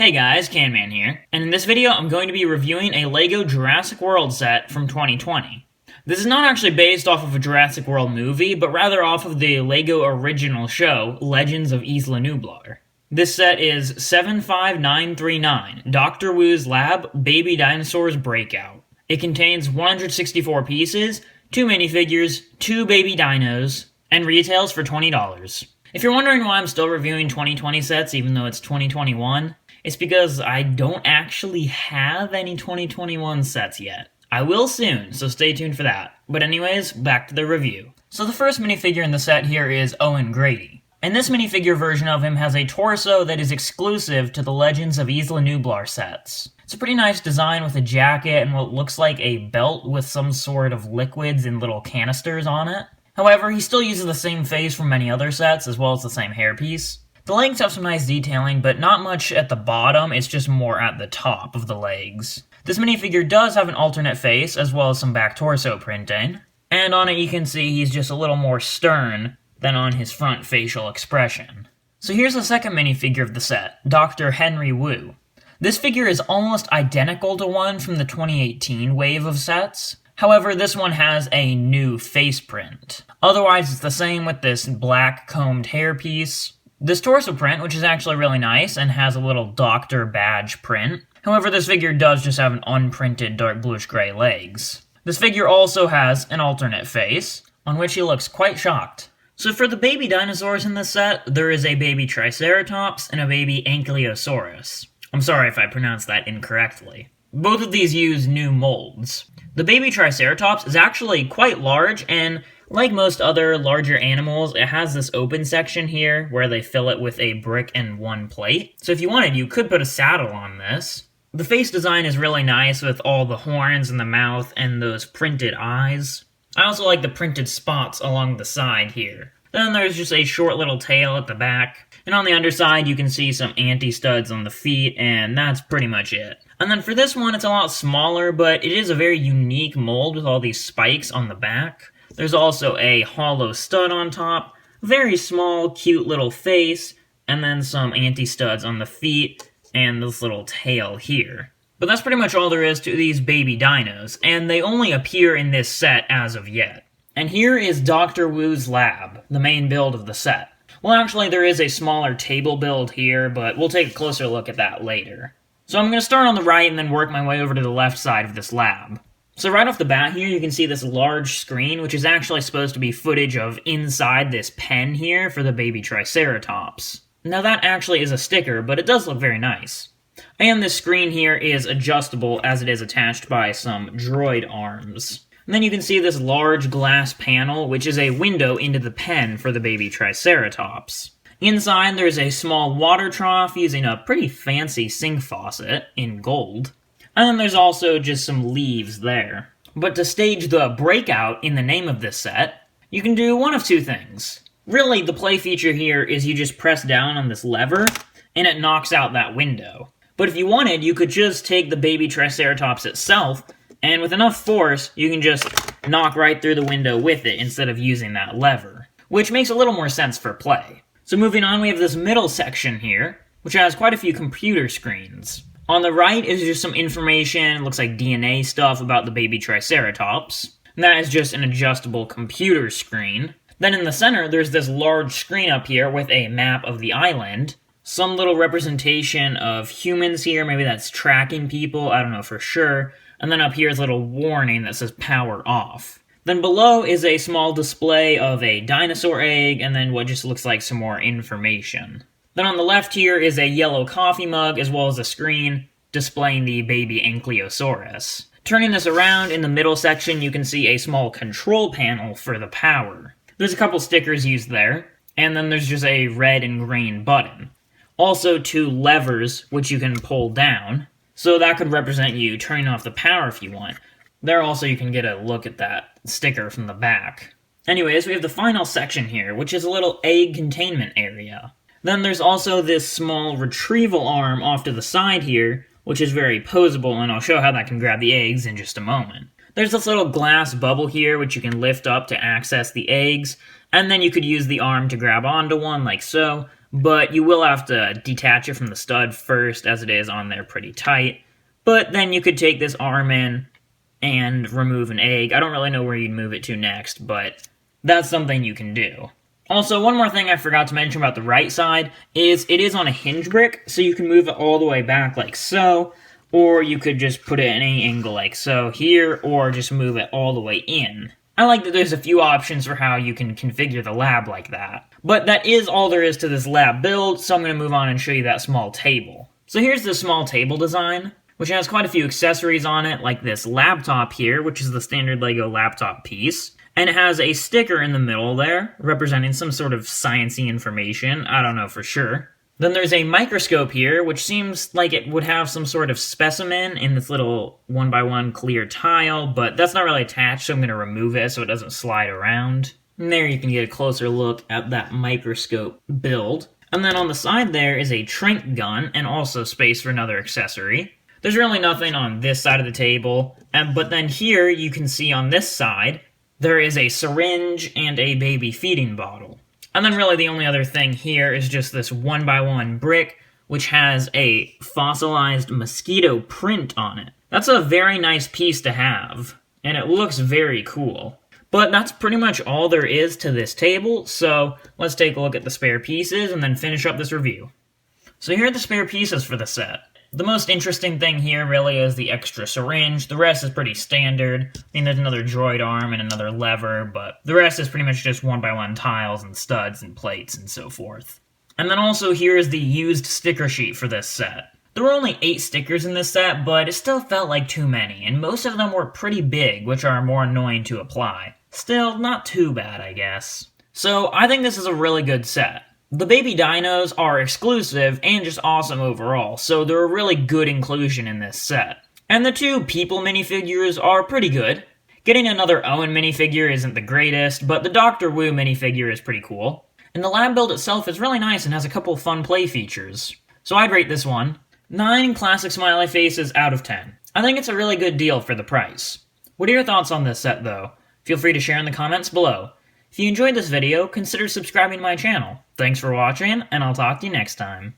Hey guys, Canman here, and in this video I'm going to be reviewing a LEGO Jurassic World set from 2020. This is not actually based off of a Jurassic World movie, but rather off of the LEGO original show, Legends of Isla Nublar. This set is 75939, Dr. Wu's Lab Baby Dinosaurs Breakout. It contains 164 pieces, 2 minifigures, 2 baby dinos, and retails for $20. If you're wondering why I'm still reviewing 2020 sets even though it's 2021, it's because I don't actually have any 2021 sets yet. I will soon, so stay tuned for that. But anyways, back to the review. So the first minifigure in the set here is Owen Grady. And this minifigure version of him has a torso that is exclusive to the Legends of Isla Nublar sets. It's a pretty nice design with a jacket and what looks like a belt with some sort of liquids in little canisters on it. However, he still uses the same face from many other sets, as well as the same hairpiece. The legs have some nice detailing, but not much at the bottom, it's just more at the top of the legs. This minifigure does have an alternate face, as well as some back torso printing, and on it you can see he's just a little more stern than on his front facial expression. So here's the second minifigure of the set, Dr. Henry Wu. This figure is almost identical to one from the 2018 wave of sets. However, this one has a new face print. Otherwise, it's the same with this black combed hairpiece. This torso print, which is actually really nice and has a little doctor badge print. However, this figure does just have an unprinted dark bluish gray legs. This figure also has an alternate face, on which he looks quite shocked. So for the baby dinosaurs in this set, there is a baby Triceratops and a baby Ankylosaurus. I'm sorry if I pronounced that incorrectly. Both of these use new molds. The baby Triceratops is actually quite large, and like most other larger animals, it has this open section here where they fill it with a brick and one plate. So if you wanted, you could put a saddle on this. The face design is really nice with all the horns and the mouth and those printed eyes. I also like the printed spots along the side here. Then there's just a short little tail at the back. And on the underside, you can see some anti-studs on the feet, and that's pretty much it. And then for this one, it's a lot smaller, but it is a very unique mold with all these spikes on the back. There's also a hollow stud on top, very small, cute little face, and then some anti-studs on the feet, and this little tail here. But that's pretty much all there is to these baby dinos, and they only appear in this set as of yet. And here is Dr. Wu's Lab, the main build of the set. Well, actually, there is a smaller table build here, but we'll take a closer look at that later. So I'm going to start on the right and then work my way over to the left side of this lab. So right off the bat here, you can see this large screen, which is actually supposed to be footage of inside this pen here for the baby Triceratops. Now that actually is a sticker, but it does look very nice. And this screen here is adjustable as it is attached by some droid arms. And then you can see this large glass panel, which is a window into the pen for the baby Triceratops. Inside, there's a small water trough using a pretty fancy sink faucet in gold. And then there's also just some leaves there. But to stage the Breakout in the name of this set, you can do one of two things. Really, the play feature here is you just press down on this lever, and it knocks out that window. But if you wanted, you could just take the baby Triceratops itself, and with enough force, you can just knock right through the window with it instead of using that lever. Which makes a little more sense for play. So moving on, we have this middle section here, which has quite a few computer screens. On the right is just some information, looks like DNA stuff about the baby Triceratops. And that is just an adjustable computer screen. Then in the center, there's this large screen up here with a map of the island. Some little representation of humans here, maybe that's tracking people, I don't know for sure. And then up here is a little warning that says power off. Then below is a small display of a dinosaur egg, and then what just looks like some more information. Then on the left here is a yellow coffee mug, as well as a screen displaying the baby Ankylosaurus. Turning this around, in the middle section you can see a small control panel for the power. There's a couple stickers used there, and then there's just a red and green button. Also 2 levers, which you can pull down, so that could represent you turning off the power if you want. There also you can get a look at that sticker from the back. Anyways, we have the final section here, which is a little egg containment area. Then there's also this small retrieval arm off to the side here, which is very posable, and I'll show how that can grab the eggs in just a moment. There's this little glass bubble here, which you can lift up to access the eggs, and then you could use the arm to grab onto one, like so, but you will have to detach it from the stud first, as it is on there pretty tight. But then you could take this arm in and remove an egg. I don't really know where you'd move it to next, but that's something you can do. Also, one more thing I forgot to mention about the right side is it is on a hinge brick, so you can move it all the way back like so, or you could just put it at any angle like so here, or just move it all the way in. I like that there's a few options for how you can configure the lab like that. But that is all there is to this lab build, so I'm going to move on and show you that small table. So here's the small table design, which has quite a few accessories on it, like this laptop here, which is the standard LEGO laptop piece. And it has a sticker in the middle there, representing some sort of sciencey information. I don't know for sure. Then there's a microscope here, which seems like it would have some sort of specimen in this little 1x1 clear tile, but that's not really attached, so I'm going to remove it so it doesn't slide around. And there you can get a closer look at that microscope build. And then on the side there is a tranq gun, and also space for another accessory. There's really nothing on this side of the table, but then here you can see on this side, there is a syringe and a baby feeding bottle. And then really the only other thing here is just this 1x1 brick, which has a fossilized mosquito print on it. That's a very nice piece to have, and it looks very cool. But that's pretty much all there is to this table, so let's take a look at the spare pieces and then finish up this review. So here are the spare pieces for the set. The most interesting thing here really is the extra syringe. The rest is pretty standard. I mean, there's another droid arm and another lever, but the rest is pretty much just 1x1 tiles and studs and plates and so forth. And then also here is the used sticker sheet for this set. There were only 8 stickers in this set, but it still felt like too many, and most of them were pretty big, which are more annoying to apply. Still, not too bad, I guess. So, I think this is a really good set. The baby dinos are exclusive and just awesome overall, so they're a really good inclusion in this set. And the 2 people minifigures are pretty good. Getting another Owen minifigure isn't the greatest, but the Dr. Wu minifigure is pretty cool. And the lab build itself is really nice and has a couple fun play features. So I'd rate this one 9 classic smiley faces out of 10. I think it's a really good deal for the price. What are your thoughts on this set though? Feel free to share in the comments below. If you enjoyed this video, consider subscribing to my channel. Thanks for watching, and I'll talk to you next time.